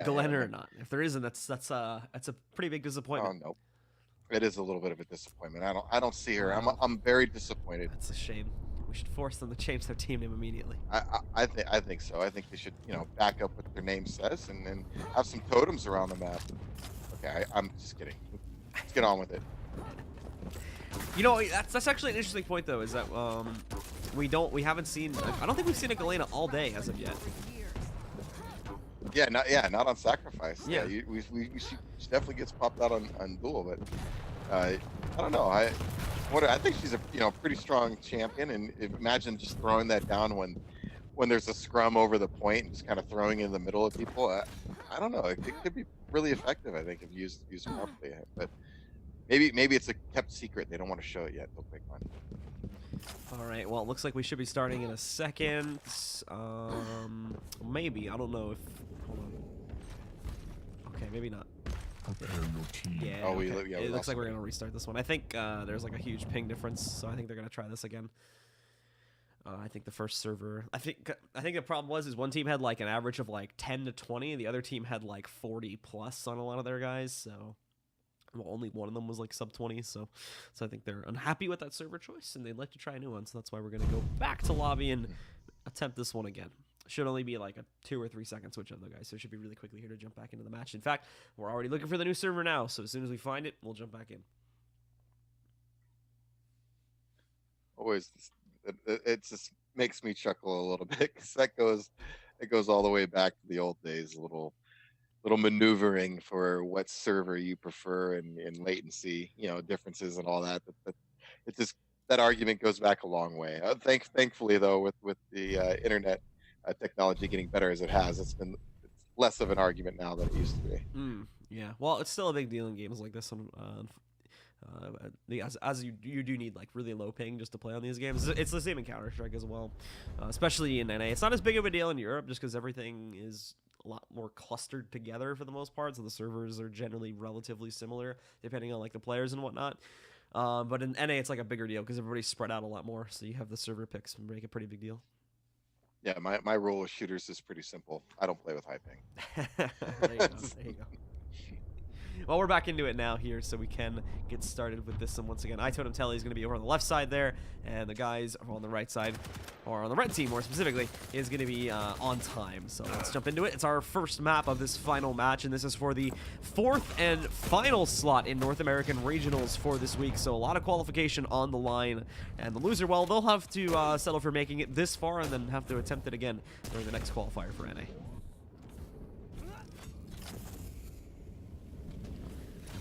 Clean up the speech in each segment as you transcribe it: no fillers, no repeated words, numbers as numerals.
Galena or not. If there isn't, that's a pretty big Oh disappointment. no, it is a little bit of a disappointment. I don't see her. Wow, I'm very disappointed. that's a shame. We should force them to change their team name immediately. I think so. I think they should back up what their name says and then have some totems around the map. Okay, I'm just kidding. Let's get on with it. You know, that's actually an interesting point though. Is that we haven't seen. I don't think we've seen a Galena all day as of yet. Not on sacrifice. Yeah. She definitely gets popped out on duel, but I don't know. I think she's a pretty strong champion, and imagine just throwing that down when there's a scrum over the point and just kind of throwing in the middle of people. I don't know. It could be really effective. I think if used properly, but maybe it's a kept secret. They don't want to show it yet. They'll pick one. All right. Well, it looks like we should be starting in a second. Maybe. I don't know if. Hold on. Okay, maybe not. Yeah. Oh, okay. we It looks lost like we're it. gonna restart this one. I think there's like a huge ping difference, so I think they're gonna try this again. I think the first server. I think the problem was one team had like an average of like 10 to 20, and the other team had like 40 plus on a lot of their guys. So, well, only one of them was like sub 20. So I think they're unhappy with that server choice, and they'd like to try a new one. So that's why we're gonna go back to lobby and attempt this one again. Should only be like a 2 or 3 second switch of the guys, so it should be really quickly here to jump back into the match. In fact, we're already looking for the new server now, so as soon as we find it, we'll jump back in. Always, it just makes me chuckle a little bit because it goes all the way back to the old days. A little maneuvering for what server you prefer and latency, differences and all that. It just that argument goes back a long way. Thankfully, though, with the internet technology getting better as it has, it's less of an argument now than it used to be. Yeah, well, it's still a big deal in games like this one. As you do need like really low ping just to play on these games. It's the same in Counter-Strike as well, especially in NA. It's not as big of a deal in Europe just because everything is a lot more clustered together for the most part, so the servers are generally relatively similar depending on like the players and whatnot. But in NA, it's like a bigger deal because everybody's spread out a lot more, so you have the server picks and make a pretty big deal. Yeah, my rule of shooters is pretty simple. I don't play with high ping. There you go. There you go. Well, we're back into it now here, so we can get started with this. And once again, Totem Teles is going to be over on the left side there, and the guys on the right side, or on the red team more specifically, is going to be OnTime. So let's jump into it. It's our first map of this final match, and this is for the 4th and final slot in North American Regionals for this week. So a lot of qualification on the line, and the loser, well, they'll have to settle for making it this far and then have to attempt it again during the next qualifier for NA.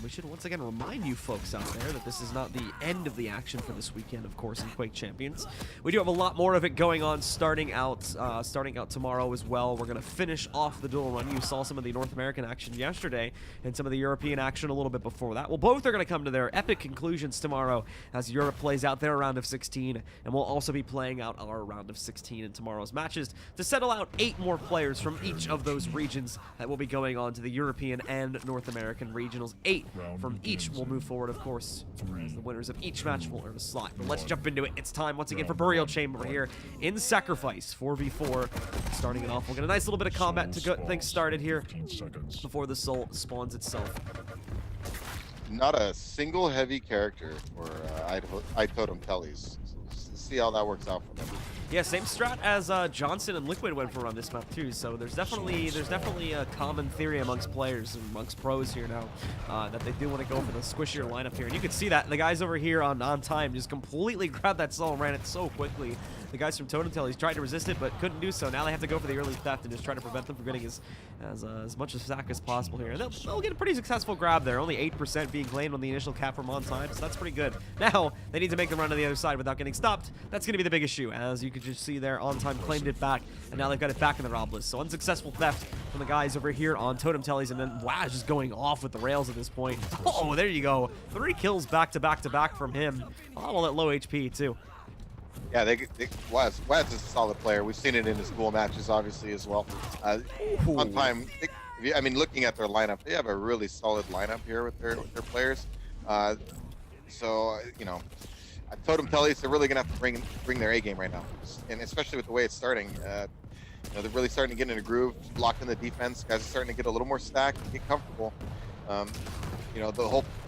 We should once again remind you folks out there that this is not the end of the action for this weekend, of course, in Quake Champions. We do have a lot more of it going on starting out tomorrow as well. We're going to finish off the dual run. You saw some of the North American action yesterday and some of the European action a little bit before that. Well, both are going to come to their epic conclusions tomorrow as Europe plays out their round of 16, and we'll also be playing out our round of 16 in tomorrow's matches to settle out 8 more players from each of those regions that will be going on to the European and North American regionals. 8 from each will move forward, of course, as the winners of each match will earn a slot. But let's jump into it. It's time once again for Burial Chamber here in Sacrifice 4v4. Starting it off, we'll get a nice little bit of combat to get things started here before the soul spawns itself. Not a single heavy character for Totem Teles. So let's see how that works out for them. Yeah, same strat as Johnson and Liquid went for on this map too. So there's definitely a common theory amongst players and amongst pros here now that they do want to go for the squishier lineup here. And you can see that the guys over here on OnTime just completely grabbed that soul and ran it so quickly. The guys from Totem Teles tried to resist it but couldn't do so. Now they have to go for the early theft and just try to prevent them from getting as much of sack as possible here. And they'll get a pretty successful grab there. Only 8% being claimed on the initial cap from OnTime, so that's pretty good. Now they need to make the run to the other side without getting stopped. That's going to be the big issue, as you can just see there. OnTime claimed it back, and now they've got it back in the rob list. So unsuccessful theft from the guys over here on Totem Teles, and then Waz just going off with the rails at this point. Oh, there you go. 3 kills back to back to back from him. All at low HP too. Yeah, Waz is a solid player. We've seen it in his dual matches, obviously, as well. OnTime, I mean, looking at their lineup, they have a really solid lineup here with their players. So, Totem Teles, they're really gonna have to bring their A game right now, and especially with the way it's starting. they're really starting to get in a groove, locked in the defense. Guys are starting to get a little more stacked, get comfortable. Um,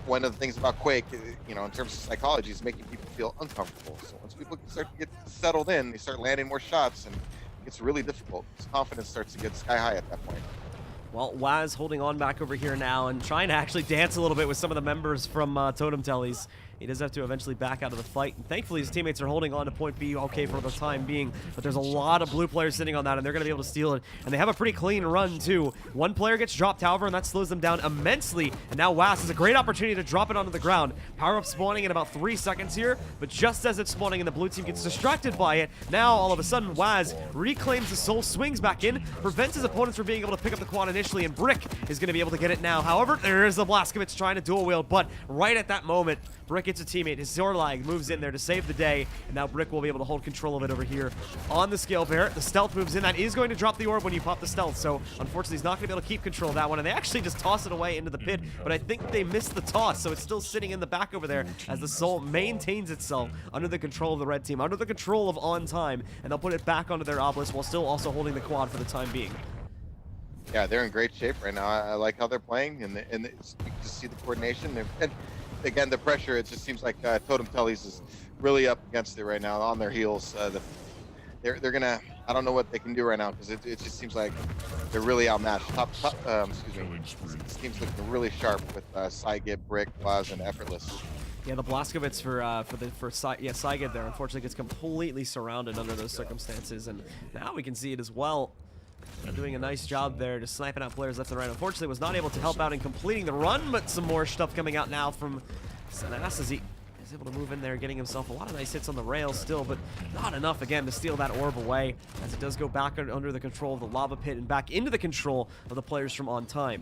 one of the things about Quake, in terms of psychology, is making people feel uncomfortable. So once people start to get settled in, they start landing more shots, and it gets really difficult. Confidence starts to get sky high at that point. Well, Waz holding on back over here now and trying to actually dance a little bit with some of the members from Totem Teles. He does have to eventually back out of the fight. And thankfully, his teammates are holding on to point B okay for the time being. But there's a lot of blue players sitting on that, and they're going to be able to steal it. And they have a pretty clean run, too. One player gets dropped, however, and that slows them down immensely. And now Waz has a great opportunity to drop it onto the ground. Power-up spawning in about 3 seconds here. But just as it's spawning and the blue team gets distracted by it, now all of a sudden, Waz reclaims the soul, swings back in, prevents his opponents from being able to pick up the quad initially, and Brick is going to be able to get it now. However, there is the Blazkowicz trying to dual wield, but right at that moment, Brick gets a teammate. His Zorlag moves in there to save the day, and now Brick will be able to hold control of it over here on the Scale Bear. The stealth moves in. That is going to drop the orb when you pop the stealth, so unfortunately he's not going to be able to keep control of that one, and they actually just toss it away into the pit, but I think they missed the toss, so it's still sitting in the back over there as the Soul maintains itself under the control of the red team, under the control of OnTime, and they'll put it back onto their obelisk while still also holding the quad for the time being. Yeah, they're in great shape right now. I like how they're playing, and you can just see the coordination. And again, the pressure, it just seems like Totem Teles is really up against it right now, on their heels. They're gonna, I don't know what they can do right now, because it just seems like they're really outmatched. It seems like they're really sharp with Cygib, Brick, Waz, and Effortless. Yeah, the Blazkowicz for Cygib there unfortunately gets completely surrounded under those circumstances, and now we can see it as well. Doing a nice job there, just sniping out players left and right. Unfortunately, was not able to help out in completing the run, but some more stuff coming out now from Sanas as he is able to move in there, getting himself a lot of nice hits on the rails still, but not enough, again, to steal that orb away, as it does go back under the control of the lava pit and back into the control of the players from OnTime.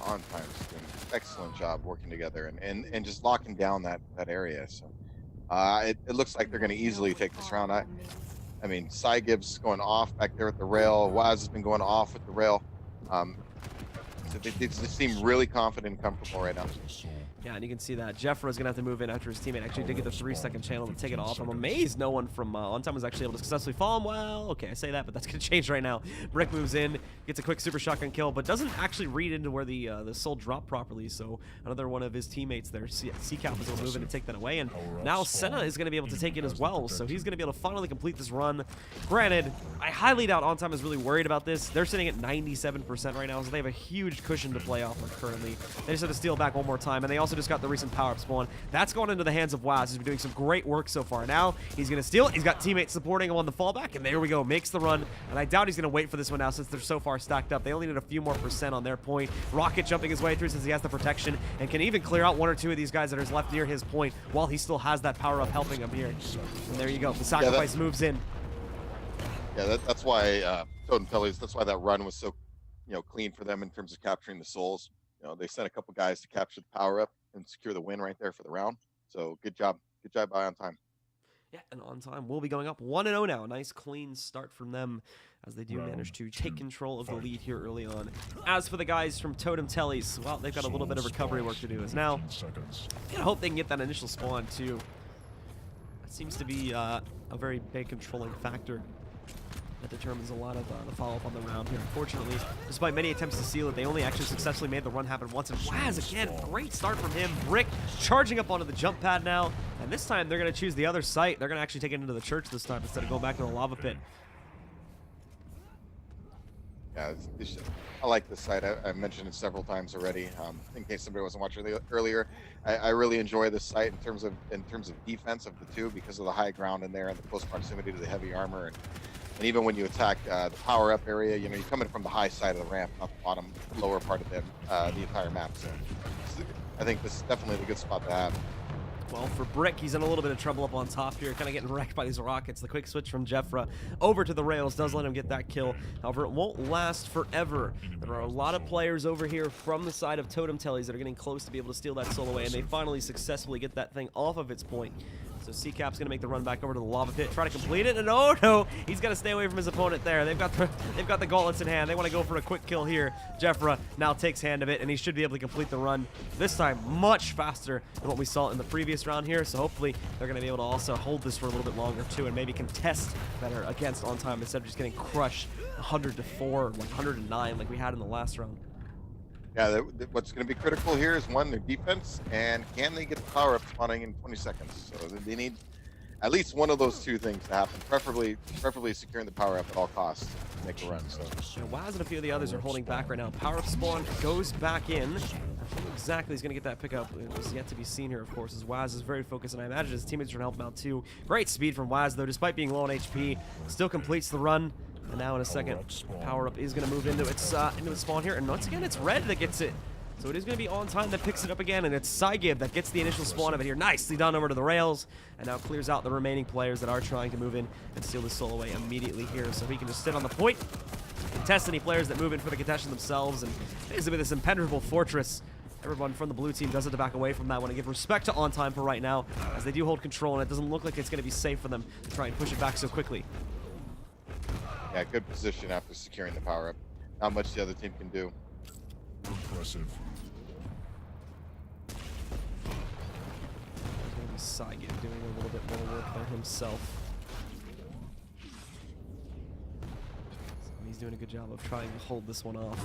OnTime's doing an excellent job working together and just locking down that area. So it looks like they're going to easily take this round. I mean, Cygib's going off back there with the rail. Waz has been going off with the rail. So they just seem really confident and comfortable right now. Yeah, and you can see that Jeffra's going to have to move in after his teammate actually did get the 3-second channel to take it off. I'm amazed no one from OnTime was actually able to successfully follow him. Well, okay, I say that, but that's going to change right now. Brick moves in, gets a quick super shotgun kill, but doesn't actually read into where the soul dropped properly. So another one of his teammates there, C-Cap, was able to move in and take that away. And now Senna is going to be able to take it as well. So he's going to be able to finally complete this run. Granted, I highly doubt OnTime is really worried about this. They're sitting at 97% right now, so they have a huge cushion to play off of currently. They just have to steal back one more time, and they also just got the recent power-up spawn. That's going into the hands of Waz. He's been doing some great work so far. Now he's going to steal it. He's got teammates supporting him on the fallback, and there we go. Makes the run, and I doubt he's going to wait for this one now since they're so far stacked up. They only need a few more percent on their point. Rocket jumping his way through since he has the protection and can even clear out one or two of these guys that are left near his point while he still has that power-up helping him here. And there you go. The sacrifice moves in. Yeah, that's why Totem Teles, that's why that run was so clean for them in terms of capturing the souls. They sent a couple guys to capture the power-up and secure the win right there for the round. So good job by OnTime. Yeah, and OnTime will be going up 1-0 now. A nice clean start from them as they do manage to take control of the lead here early on. As for the guys from Totem Teles, well, they've got a little bit of recovery work to do. As now, I hope they can get that initial spawn too. That seems to be a very big controlling factor that determines a lot of the follow-up on the round here. Unfortunately, despite many attempts to seal it, they only actually successfully made the run happen once. And Waz, again, great start from him. Brick charging up onto the jump pad now. And this time, they're going to choose the other site. They're going to actually take it into the church this time instead of going back to the lava pit. Yeah, I like this site. I mentioned it several times already. In case somebody wasn't watching earlier, I really enjoy this site in terms of defense of the two, because of the high ground in there and the close proximity to the heavy armor. And even when you attack the power-up area, you're coming from the high side of the ramp, not the bottom, lower part of the entire map. So I think this is definitely a good spot to have. Well, for Brick, he's in a little bit of trouble up on top here, kind of getting wrecked by these rockets. The quick switch from Jeffra over to the rails does let him get that kill. However, it won't last forever. There are a lot of players over here from the side of Totem Teles that are getting close to be able to steal that soul away, and they finally successfully get that thing off of its point. So C-Cap's going to make the run back over to the lava pit, try to complete it, and oh no, he's got to stay away from his opponent there. They've got the gauntlets in hand. They want to go for a quick kill here. Jeffra now takes hand of it, and he should be able to complete the run. This time, much faster than what we saw in the previous round here, so hopefully they're going to be able to also hold this for a little bit longer too, and maybe contest better against OnTime instead of just getting crushed 100 to 4, like 109 like we had in the last round. Yeah, what's going to be critical here is, one, their defense, and can they get the power up spawning in 20 seconds? So they need at least one of those two things to happen, preferably securing the power up at all costs to make a run. So yeah, Waz and a few of the others are holding back right now. Power up spawn goes back in. Who exactly is going to get that pickup? It was yet to be seen here, of course, as Waz is very focused, and I imagine his teammates are going to help him out too. Great speed from Waz, though, despite being low on HP, still completes the run. And now in a second, power up is going to move into its spawn here, and once again, it's Red that gets it. So it is going to be OnTime that picks it up again, and it's Saigib that gets the initial spawn of it here. Nicely done over to the rails, and now clears out the remaining players that are trying to move in and steal the soul away immediately here. So he can just sit on the point, contest any players that move in for the contention themselves, and basically this impenetrable fortress. Everyone from the blue team does it to back away from that. I want to give respect to OnTime for right now, as they do hold control, and it doesn't look like it's going to be safe for them to try and push it back so quickly. yeah, good position after securing the power up. Not much the other team can do. Impressive. Saigib doing a little bit more work there himself. So he's doing a good job of trying to hold this one off.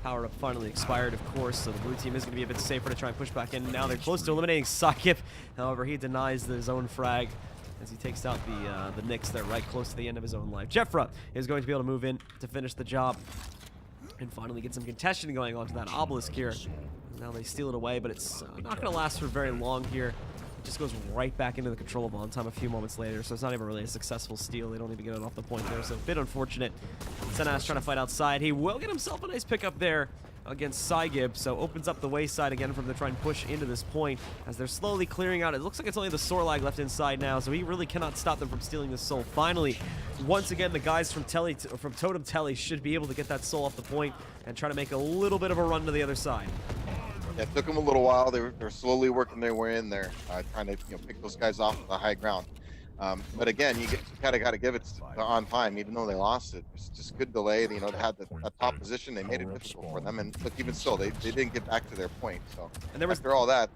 Power up finally expired, of course, so the blue team is going to be a bit safer to try and push back in. Now they're close to eliminating Saigib. However, he denies his own frag as he takes out the Nyx there right close to the end of his own life. Jeffra is going to be able to move in to finish the job and finally get some contention going on to that obelisk here. Now they steal it away, but it's not going to last for very long here. It just goes right back into the control of OnTime a few moments later, so it's not even really a successful steal. They don't even get it off the point there, so a bit unfortunate. Senas trying to fight outside. He will get himself a nice pickup there against Saigib, so opens up the wayside again for them to try and push into this point as they're slowly clearing out. It looks like it's only the Sorlag left inside now, so he really cannot stop them from stealing this soul. Finally, once again, the guys from Totem Teles should be able to get that soul off the point and try to make a little bit of a run to the other side. Yeah, it took them a little while. They're slowly working their way in there, trying to pick those guys off the high ground. But again, you kind of got to give it to OnTime, even though they lost it. It's just good delay. They had the top position. They made it difficult for them, and look, even still, they didn't get back to their point. So and there was, after all that,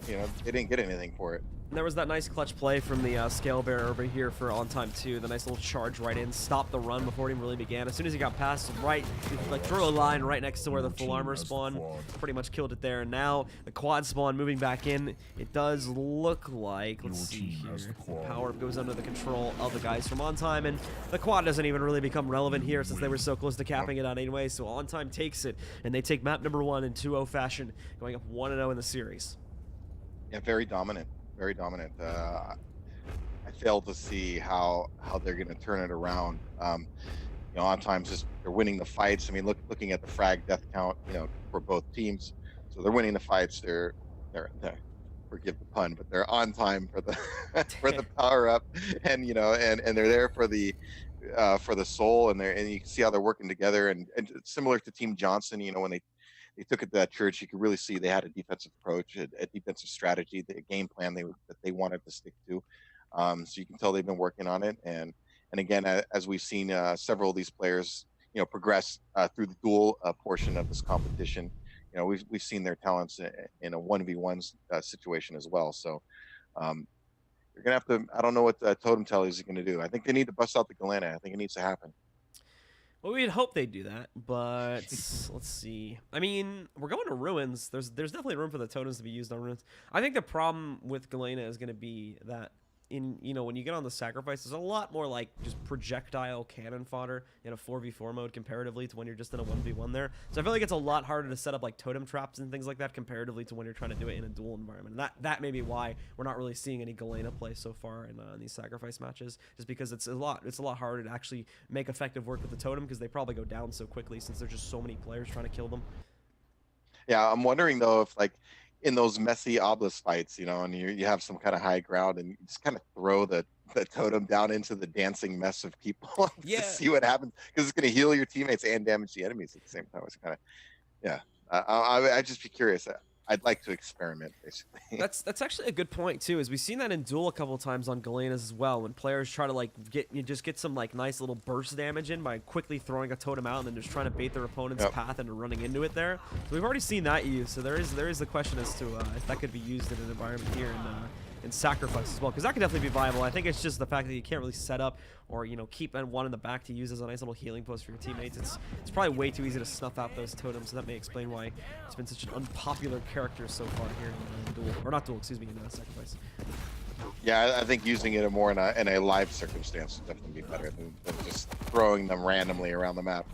they didn't get anything for it. And there was that nice clutch play from the Scale Bearer over here for OnTime too. The nice little charge right in, stopped the run before it even really began. As soon as he got past, threw a line right next to where the full armor spawn, pretty much killed it there. And now the quad spawn moving back in. It does look like, let's see here, the power up goes under the control of the guys from OnTime, and the quad doesn't even really become relevant here since they were so close to capping it out anyway. So OnTime takes it, and they take map number 1 in 2-0 fashion, going up 1-0 in the series. Yeah, very dominant. Very dominant. I fail to see how they're going to turn it around. OnTime's just, they're winning the fights. I mean, looking at the frag death count, for both teams, so they're winning the fights. They're forgive the pun, but they're on time for the for the power up, and and they're there for the soul, and you can see how they're working together, and similar to Team Johnson, when they took it to that church, you could really see they had a defensive approach, a defensive strategy, the game plan that they wanted to stick to. So you can tell they've been working on it. And again, as we've seen several of these players, progress through the dual portion of this competition, we've seen their talents in a 1v1 situation as well. So you're gonna have to. I don't know what Totem Teles is gonna do. I think they need to bust out the Galena. I think it needs to happen. Well, we'd hope they'd do that, but let's see. I mean, we're going to Ruins. There's definitely room for the totems to be used on Ruins. I think the problem with Galena is going to be that when you get on the sacrifice, there's a lot more like just projectile cannon fodder in a 4v4 mode comparatively to when you're just in a 1v1 there. So I feel like it's a lot harder to set up like totem traps and things like that comparatively to when you're trying to do it in a duel environment. And that may be why we're not really seeing any Galena play so far in these sacrifice matches, just because it's a lot harder to actually make effective work with the totem, because they probably go down so quickly since there's just so many players trying to kill them. Yeah, I'm wondering though if in those messy obelisk fights, and you have some kind of high ground, and you just kind of throw the totem down into the dancing mess of people to see what happens, because it's going to heal your teammates and damage the enemies at the same time. It's kind of, I'd just be curious. I'd like to experiment, basically. That's actually a good point too. Is we've seen that in Duel a couple of times on Galena's as well, when players try to like get some like nice little burst damage in by quickly throwing a totem out and then just trying to bait their opponent's path and running into it there. So we've already seen that used. So there is the question as to if that could be used in an environment here in Sacrifice as well, because that could definitely be viable. I think it's just the fact that you can't really set up or keep one in the back to use as a nice little healing post for your teammates. It's probably way too easy to snuff out those totems, so that may explain why it's been such an unpopular character so far here in Duel, or not Duel, excuse me, in Sacrifice. Yeah, I think using it more in a live circumstance would definitely be better than just throwing them randomly around the map.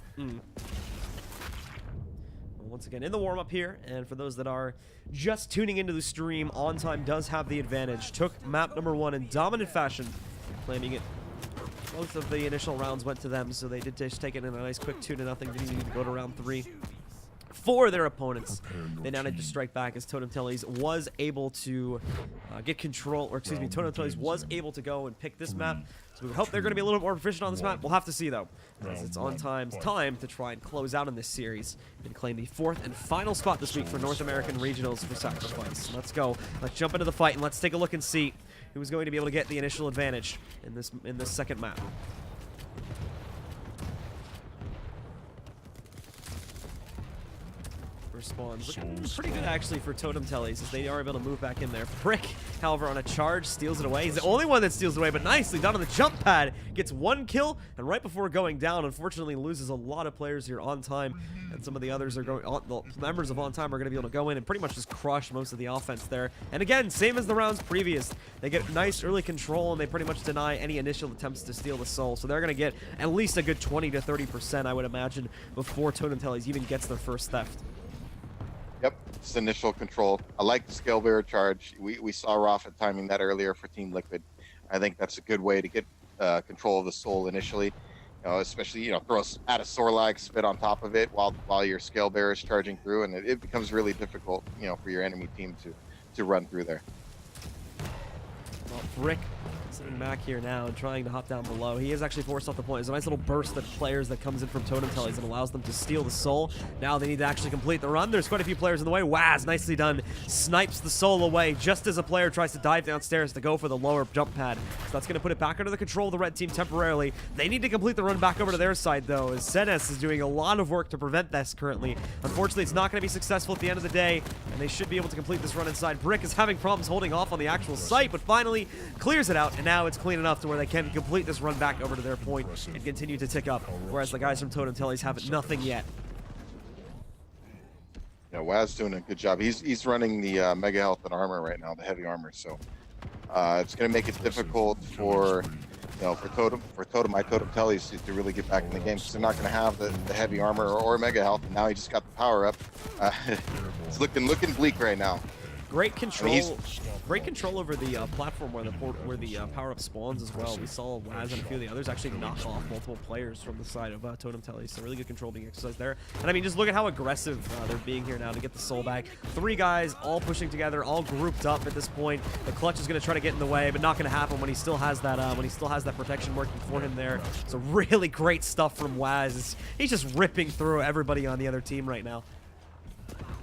Once again, in the warm-up here, and for those that are just tuning into the stream, OnTime does have the advantage. Took map number 1 in dominant fashion, claiming it. Both of the initial rounds went to them, so they did just take it in a nice quick 2-0. Didn't need to go to round 3 for their opponents. They now need to strike back as Totem Teles was able to get control, or excuse me, Totem Teles was able to go and pick this map. So we hope they're going to be a little bit more proficient on this map. We'll have to see, though, as it's OnTime's time to try and close out in this series and claim the 4th and final spot this week for North American Regionals for Sacrifice. Let's go. Let's jump into the fight, and let's take a look and see who's going to be able to get the initial advantage in this second map. Spawns looking pretty good actually for Totem Teles, as they are able to move back in there. Brick, however, on a charge steals it away. He's the only one that steals it away, but nicely done on the jump pad. Gets 1 kill, and right before going down, unfortunately loses a lot of players here OnTime, and some of the others are going. The members of OnTime are going to be able to go in and pretty much just crush most of the offense there. And again, same as the rounds previous, they get nice early control, and they pretty much deny any initial attempts to steal the soul. So they're going to get at least a good 20 to 30%, I would imagine, before Totem Teles even gets their first theft. Yep, it's initial control. I like the scale bearer charge. We saw Rafa timing that earlier for Team Liquid. I think that's a good way to get control of the soul initially. Especially throw add a Sorlag, spit on top of it while your scale bearer is charging through, and it becomes really difficult for your enemy team to run through there. Well, Brick sitting back here now and trying to hop down below. He is actually forced off the point. There's a nice little burst of players that comes in from Totem Teles that allows them to steal the soul. Now they need to actually complete the run. There's quite a few players in the way. Waz, nicely done. Snipes the soul away just as a player tries to dive downstairs to go for the lower jump pad. So that's going to put it back under the control of the red team temporarily. They need to complete the run back over to their side, though, as Senes is doing a lot of work to prevent this currently. Unfortunately, it's not going to be successful at the end of the day, and they should be able to complete this run inside. Brick is having problems holding off on the actual site, but finally clears it out, and now it's clean enough to where they can complete this run back over to their point and continue to tick up, whereas the guys from Totem Teles have nothing yet. Yeah, Waz doing a good job. He's running the mega health and armor right now, the heavy armor. So it's going to make it difficult for Totem Teles to really get back in the game, because they're not going to have the heavy armor or mega health. And now he just got the power up. It's looking bleak right now. Great control. Great control over the platform where the power-up spawns as well. We saw Waz and a few of the others actually knock off multiple players from the side of Totem Teles, so really good control being exercised there. And I mean, just look at how aggressive they're being here now to get the soul back. 3 guys all pushing together, all grouped up at this point. The clutch is going to try to get in the way, but not going to happen when he still has that protection working for him there. So really great stuff from Waz. He's just ripping through everybody on the other team right now.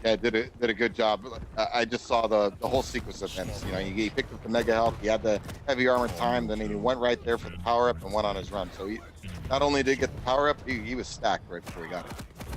Yeah, did a good job. I just saw the whole sequence of events. He picked up the mega health, he had the heavy armor time, then he went right there for the power up and went on his run. So he not only did he get the power up, he was stacked right before he got it.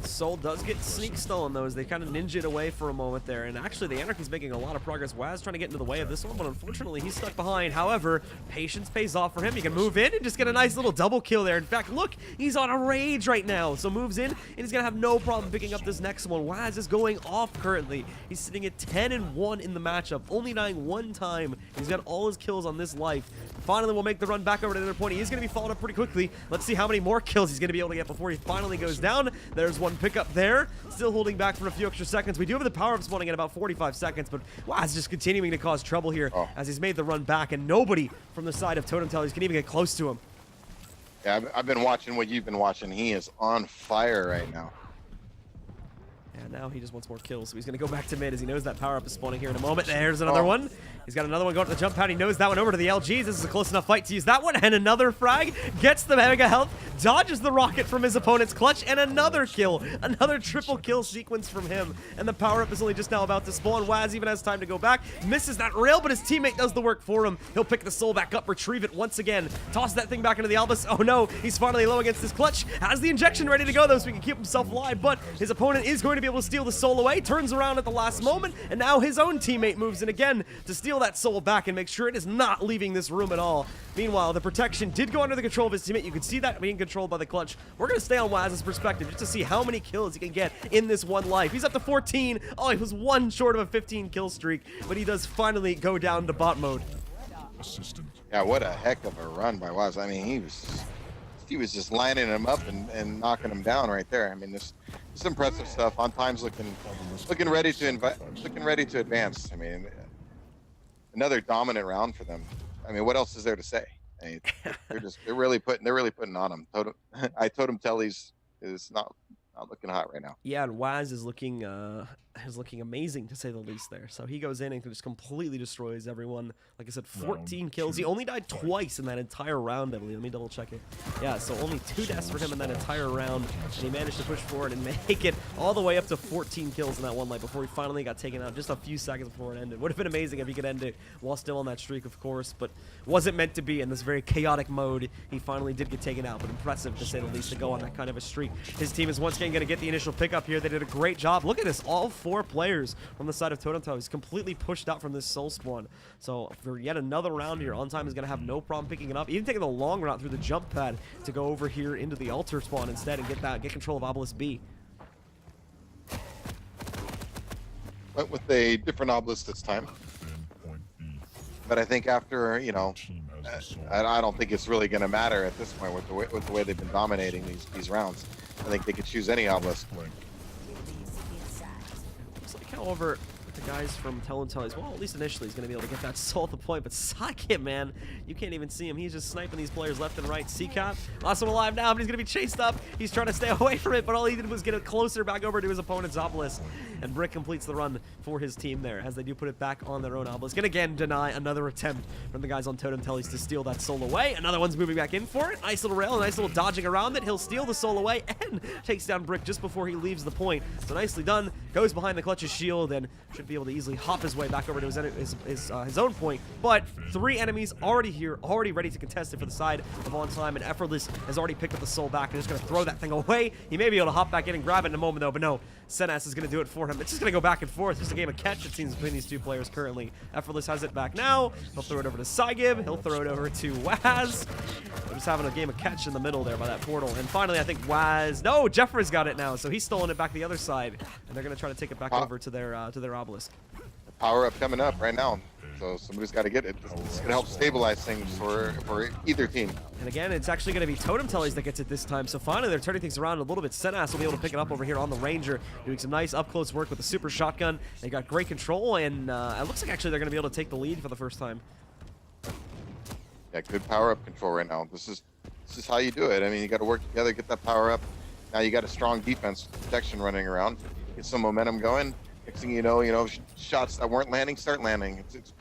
Soul does get sneak stolen, though, as they kind of ninja it away for a moment there. And actually, the Anarchy's making a lot of progress. Waz trying to get into the way of this one, but unfortunately, he's stuck behind. However, patience pays off for him. He can move in and just get a nice little double kill there. In fact, look, he's on a rage right now. So moves in, and he's going to have no problem picking up this next one. Waz is going off currently. He's sitting at 10-1 in the matchup, only dying 1 time. He's got all his kills on this life. Finally, we'll make the run back over to the other point. He is going to be followed up pretty quickly. Let's see how many more kills he's going to be able to get before he finally goes down. There's one pickup there. Still holding back for a few extra seconds. We do have the power-up spawning at about 45 seconds, but Waz just continuing to cause trouble here as he's made the run back, and nobody from the side of Totem Teles can even get close to him. Yeah, I've been watching what you've been watching. He is on fire right now. And now he just wants more kills, so he's going to go back to mid as he knows that power-up is spawning here in a moment. There's another one. He's got another one going to the jump pad. He knows that one over to the LGs. This is a close enough fight to use that one. And another frag. Gets the mega health. Dodges the rocket from his opponent's clutch. And another kill. Another triple kill sequence from him. And the power-up is only just now about to spawn. Waz even has time to go back. Misses that rail, but his teammate does the work for him. He'll pick the soul back up, retrieve it once again. Toss that thing back into the Albus. Oh no, he's finally low against his clutch. Has the injection ready to go though, so he can keep himself alive. But his opponent is going to be able to steal the soul away. Turns around at the last moment, and now his own teammate moves in again to steal that soul back and make sure it is not leaving this room at all. Meanwhile, the protection did go under the control of his teammate. You can see that being controlled by the clutch. We're going to stay on Waz's perspective just to see how many kills he can get in this one life. He's up to 14. Oh, he was one short of a 15 kill streak, but he does finally go down to bot mode. Assistant. Yeah, what a heck of a run by Waz. I mean, he was just lining him up and knocking him down right there. I mean, this impressive stuff. OnTime's looking ready to advance. I mean, another dominant round for them. I mean, what else is there to say? I mean, they're really putting on them. Totem Teles is not looking hot right now. Yeah, and Waz is looking amazing to say the least there. So he goes in and just completely destroys everyone. Like I said, 14 kills. He only died twice in that entire round, I believe. Let me double check it. Yeah, so only 2 deaths for him in that entire round. And he managed to push forward and make it all the way up to 14 kills in that one life before he finally got taken out just a few seconds before it ended. Would have been amazing if he could end it while still on that streak, of course, but wasn't meant to be in this very chaotic mode. He finally did get taken out, but impressive to say the least to go on that kind of a streak. His team is once again going to get the initial pickup here. They did a great job. Look at this. All 4 players from the side of Totem Teles completely pushed out from this soul spawn. So for yet another round here, OnTime is going to have no problem picking it up, even taking the long route through the jump pad to go over here into the altar spawn instead and get control of Obelisk B. Went with a different obelisk this time. But I think after, you know, I don't think it's really going to matter at this point with the way they've been dominating these rounds. I think they could choose any obelisk. Looks like, however, the guys from Totem Teles, well, at least initially, he's going to be able to get that soul at the point, but Saket, man, you can't even see him. He's just sniping these players left and right. CCAP, lost him alive now, but he's going to be chased up. He's trying to stay away from it, but all he did was get it closer back over to his opponent's obelisk. And Brick completes the run for his team there as they do put it back on their own obelisk. And again, deny another attempt from the guys on Totem Teles to steal that soul away. Another one's moving back in for it. Nice little rail, nice little dodging around it. He'll steal the soul away and takes down Brick just before he leaves the point. So nicely done. Goes behind the clutch's shield and should be able to easily hop his way back over to his own point. But 3 enemies already here, already ready to contest it for the side of OnTime, and Effortless has already picked up the soul back and is going to throw that thing away. He may be able to hop back in and grab it in a moment though, but no. Senas is going to do it for him. It's just going to go back and forth. Just a game of catch, it seems, between these 2 players currently. Effortless has it back now. He'll throw it over to Saigib. He'll throw it over to Waz. We're just having a game of catch in the middle there by that portal. And finally, I think Waz... No, Jeffrey's got it now, so he's stolen it back the other side. And they're going to try to take it back over to their obelisk. Power up coming up right now. So somebody's got to get it. It's going to help stabilize things for either team. And again, it's actually going to be Totem Teles that gets it this time. So finally, they're turning things around a little bit. Senas will be able to pick it up over here on the Ranger, doing some nice up-close work with the super shotgun. They got great control, and it looks like actually they're going to be able to take the lead for the first time. Yeah, good power up control right now. This is how you do it. I mean, you got to work together, get that power up. Now you got a strong defense protection running around. Get some momentum going. Next thing you know, shots that weren't landing start landing. It's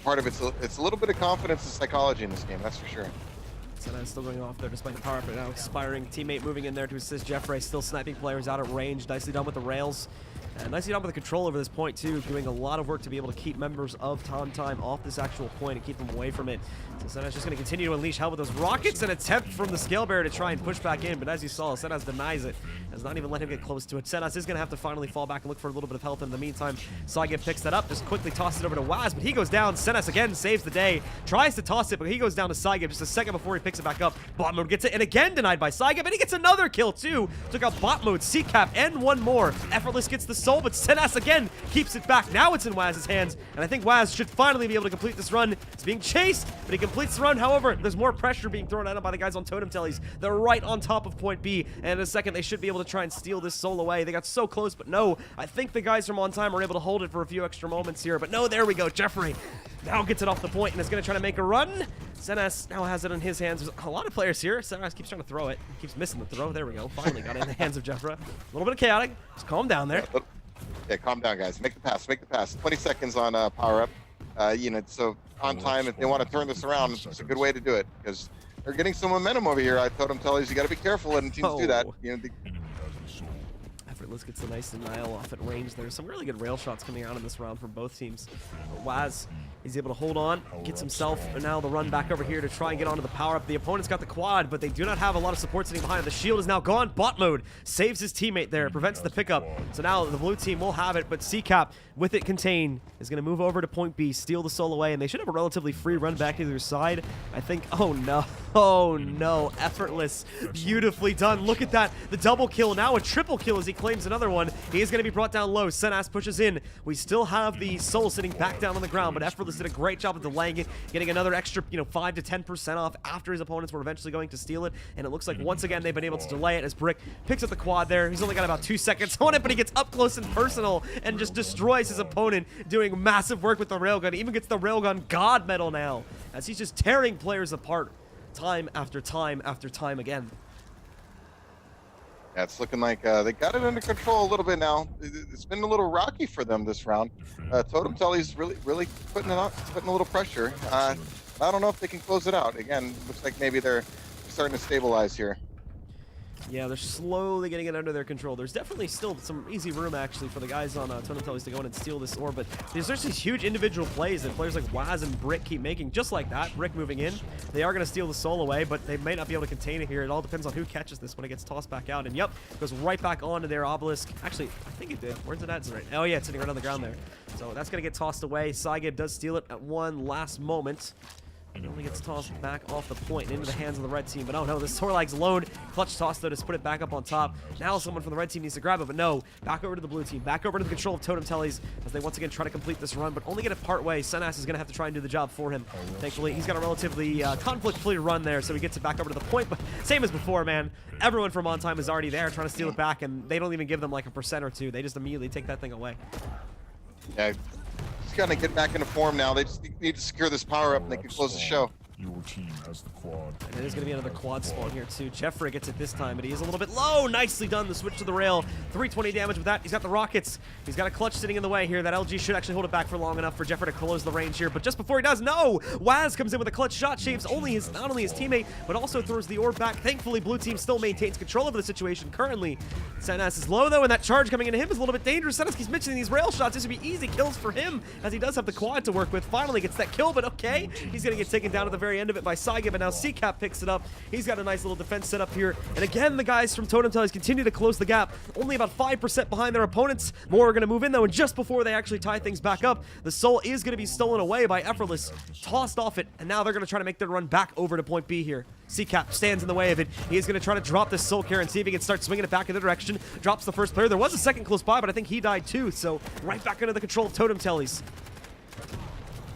part of it's a little bit of confidence and psychology in this game, that's for sure. Senas still going off there despite the power up right now. Expiring teammate moving in there to assist Jeffrey. Still sniping players out at range. Nicely done with the rails. And nicely done with the control over this point too, doing a lot of work to be able to keep members of OnTime off this actual point and keep them away from it. So Senas just going to continue to unleash hell with those rockets and attempt from the scale barrier to try and push back in, but as you saw, Senas denies it. Does not even let him get close to it. Senas is going to have to finally fall back and look for a little bit of help. In the meantime, Saigib picks that up, just quickly tosses it over to Waz, but he goes down. Senas again saves the day, tries to toss it, but he goes down to Saigib just a second before he picks it back up. Bot mode gets it, and again denied by Saigib, and he gets another kill too. Took out bot mode, CCAP, and one more. Effortless gets the soul, but Senas again keeps it back. Now it's in Waz's hands, and I think Waz should finally be able to complete this run. He's being chased, but he completes the run. However, there's more pressure being thrown at him by the guys on Totem Teles. They're right on top of point B, and in a second they should be able to try and steal this soul away. They got so close, but no. I think the guys from OnTime are able to hold it for a few extra moments here, but no, there we go. Jeffrey now gets it off the point and is going to try to make a run. Senas now has it in his hands. There's a lot of players here. Senas keeps trying to throw it. Keeps missing the throw. There we go. Finally got it in the hands of Jeffra. A little bit of chaotic. Just calm down there. Yeah, calm down, guys. Make the pass. Make the pass. 20 seconds on power up. So on time, if they want to turn this around, it's a good way to do it because they're getting some momentum over here. I told them, Teles, you got to be careful letting teams do that. Effortless gets a nice denial off at range. There's some really good rail shots coming out in this round from both teams. But Waz, he's able to hold on, gets himself, and now the run back over here to try and get onto the power-up. The opponent's got the quad, but they do not have a lot of support sitting behind. The shield is now gone. Bot mode saves his teammate there, prevents the pickup. So now the blue team will have it, but CCAP, with it contained, is going to move over to point B, steal the soul away, and they should have a relatively free run back to their side. I think, oh no, Effortless, beautifully done. Look at that, the double kill, now a triple kill as he claims another one. He is going to be brought down low. Senas pushes in. We still have the soul sitting back down on the ground, but Effortless did a great job of delaying it, getting another extra, 5 to 10% off after his opponents were eventually going to steal it. And it looks like once again they've been able to delay it as Brick picks up the quad there. He's only got about 2 seconds on it, but he gets up close and personal and just destroys his opponent, doing massive work with the railgun. He even gets the railgun god medal now, as he's just tearing players apart time after time after time again. Yeah, it's looking like they got it under control a little bit now. It's been a little rocky for them this round. Totem Teles really putting a little pressure. I don't know if they can close it out. Again, looks like maybe they're starting to stabilize here. Yeah, they're slowly getting it under their control. There's definitely still some easy room, actually, for the guys on Totem Teles to go in and steal this orb, but there's just these huge individual plays that players like Waz and Brick keep making, just like that. Brick moving in. They are going to steal the soul away, but they may not be able to contain it here. It all depends on who catches this when it gets tossed back out, and yep, goes right back onto their obelisk. Actually, I think it did. Where's it at? It's right. Oh, yeah, it's sitting right on the ground there. So that's going to get tossed away. Saigib does steal it at one last moment. It only gets tossed back off the point and into the hands of the red team. But oh no, this Torlag's load. Clutch toss though to put it back up on top. Now someone from the red team needs to grab it, but no. Back over to the blue team. Back over to the control of Totem Teles as they once again try to complete this run, but only get it part way. Senas is going to have to try and do the job for him. Thankfully, he's got a relatively conflict-free run there, so he gets it back over to the point. But same as before, man. Everyone from OnTime is already there trying to steal it back, and they don't even give them like a % or two. They just immediately take that thing away. Yeah, just got to get back into form now. They just need to secure this power up and they can close the show. Your team has the quad. And there's going to be another quad spawn here too. Jeffrey gets it this time, but he is a little bit low. Nicely done, the switch to the rail. 320 damage with that. He's got the rockets. He's got a clutch sitting in the way here. That LG should actually hold it back for long enough for Jeffrey to close the range here. But just before he does, no! Waz comes in with a clutch shot, shaves not only his teammate, but also throws the orb back. Thankfully, blue team still maintains control over the situation currently. Senas is low though, and that charge coming into him is a little bit dangerous. Senas keeps mentioning these rail shots. This would be easy kills for him, as he does have the quad to work with. Finally gets that kill, but okay. He's going to get taken down at the very end of it by Saigib, but now CCAP picks it up. He's got a nice little defense set up here. And again, the guys from Totem Teles continue to close the gap. Only about 5% behind their opponents. More are going to move in, though, and just before they actually tie things back up, the soul is going to be stolen away by Effortless. Tossed off it, and now they're going to try to make their run back over to point B here. CCAP stands in the way of it. He is going to try to drop this soul care and see if he can start swinging it back in the direction. Drops the first player. There was a second close by, but I think he died too, so right back under the control of Totem Teles.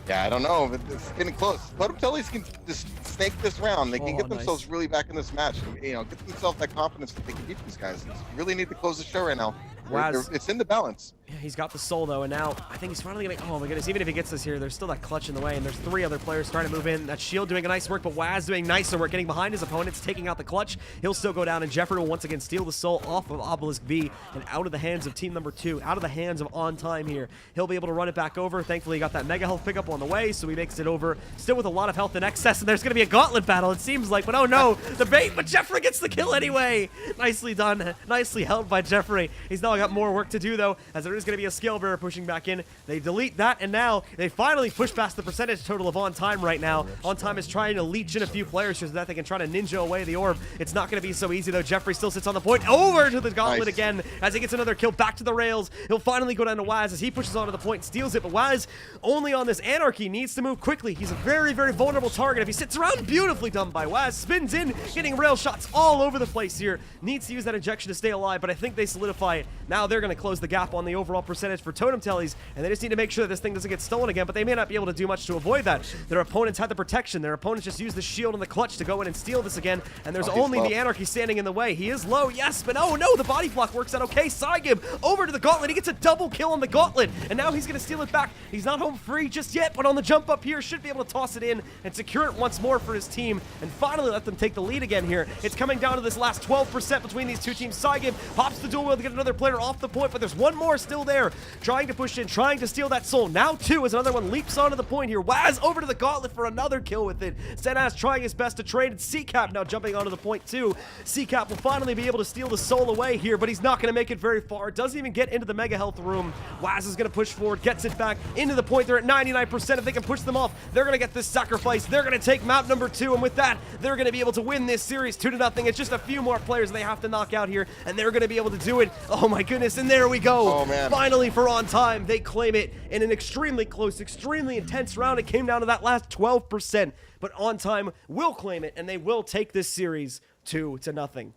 Yeah, I don't know, but it's getting close. Totem Teles can just snake this round. They can get themselves really back in this match and, get themselves that confidence that they can beat these guys. They really need to close the show right now. It's in the balance. Yeah, he's got the soul though, and now I think he's finally gonna. Oh my goodness! Even if he gets this here, there's still that clutch in the way, and there's 3 other players trying to move in. That shield doing a nice work, but Waz doing nicer work, getting behind his opponents, taking out the clutch. He'll still go down, and Jeffrey will once again steal the soul off of Obelisk B and out of the hands of team number 2, out of the hands of OnTime here. He'll be able to run it back over. Thankfully, he got that mega health pickup on the way, so he makes it over. Still with a lot of health in excess, and there's gonna be a gauntlet battle. It seems like, but oh no, the bait. But Jeffrey gets the kill anyway. Nicely done, nicely held by Jeffrey. He's now got more work to do though, as there is going to be a skill bearer pushing back in. They delete that, and now they finally push past the percentage total of OnTime right now. OnTime is trying to leech in a few players so that they can try to ninja away the orb. It's not going to be so easy though. Jeffrey still sits on the point. Over to the gauntlet again as he gets another kill back to the rails. He'll finally go down to Waz as he pushes onto the point and steals it, but Waz only on this Anarchy needs to move quickly. He's a very, very vulnerable target. If he sits around, beautifully done by Waz. Spins in, getting rail shots all over the place here. Needs to use that injection to stay alive, but I think they solidify it. Now they're going to close the gap on the overall percentage for Totem Teles, and they just need to make sure that this thing doesn't get stolen again, but they may not be able to do much to avoid that. Their opponents had the protection. Their opponents just used the shield and the clutch to go in and steal this again, and there's only the Anarchy standing in the way. He is low, yes, but oh no, the body block works out okay. Saigib over to the Gauntlet. He gets a double kill on the Gauntlet, and now he's going to steal it back. He's not home free just yet, but on the jump up here, should be able to toss it in and secure it once more for his team, and finally let them take the lead again here. It's coming down to this last 12% between these two teams. Saigib pops the dual wheel to get another player off the point, but there's one more still there, trying to push in, trying to steal that soul. Now two as another one leaps onto the point here. Waz over to the Gauntlet for another kill with it. Senaz trying his best to trade. C-Cap now jumping onto the point too. C-Cap will finally be able to steal the soul away here, but he's not going to make it very far. Doesn't even get into the Mega Health room. Waz is going to push forward, gets it back into the point. They're at 99%. If they can push them off, they're going to get this sacrifice. They're going to take map number 2, and with that, they're going to be able to win this series 2-0. It's just a few more players they have to knock out here, and they're going to be able to do it. Oh my goodness, and there we go. Oh, man. Finally for OnTime, they claim it in an extremely close, extremely intense round. It came down to that last 12%, but OnTime will claim it, and they will take this series 2-0.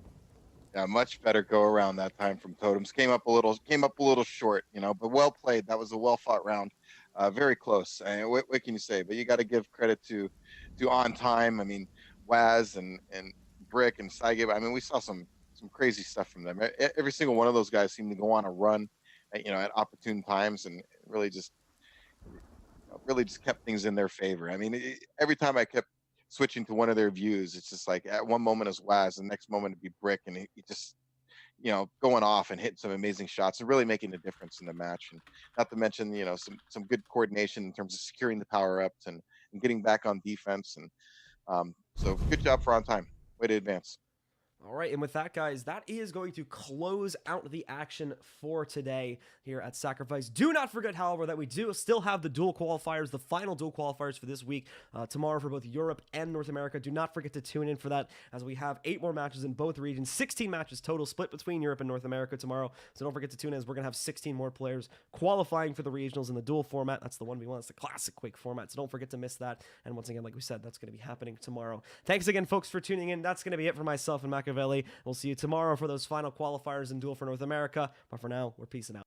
Yeah, much better go around that time from Totems. Came up a little short, you know, but well played. That was a well fought round. Very close. I mean, what can you say? But you got to give credit to OnTime. I mean, Waz and Brick and Saigib. I mean, we saw some crazy stuff from them. Every single one of those guys seemed to go on a run, you know, at opportune times, and really just kept things in their favor. I mean, every time I kept switching to one of their views, it's just like at one moment it's Waz, the next moment it'd be Brick, and he just, you know, going off and hitting some amazing shots and really making a difference in the match. And not to mention, you know, some good coordination in terms of securing the power ups and getting back on defense. And so good job for OnTime. Way to advance. All right, and with that, guys, that is going to close out the action for today here at Sacrifice. Do not forget, however, that we do still have the dual qualifiers, the final dual qualifiers for this week, tomorrow for both Europe and North America. Do not forget to tune in for that, as we have 8 more matches in both regions, 16 matches total split between Europe and North America tomorrow. So don't forget to tune in, as we're going to have 16 more players qualifying for the regionals in the dual format. That's the one we want. It's the classic Quake format, so don't forget to miss that. And once again, like we said, that's going to be happening tomorrow. Thanks again, folks, for tuning in. That's going to be it for myself and Machiavelli. We'll see you tomorrow for those final qualifiers in Duel for North America. But for now, we're peacing out.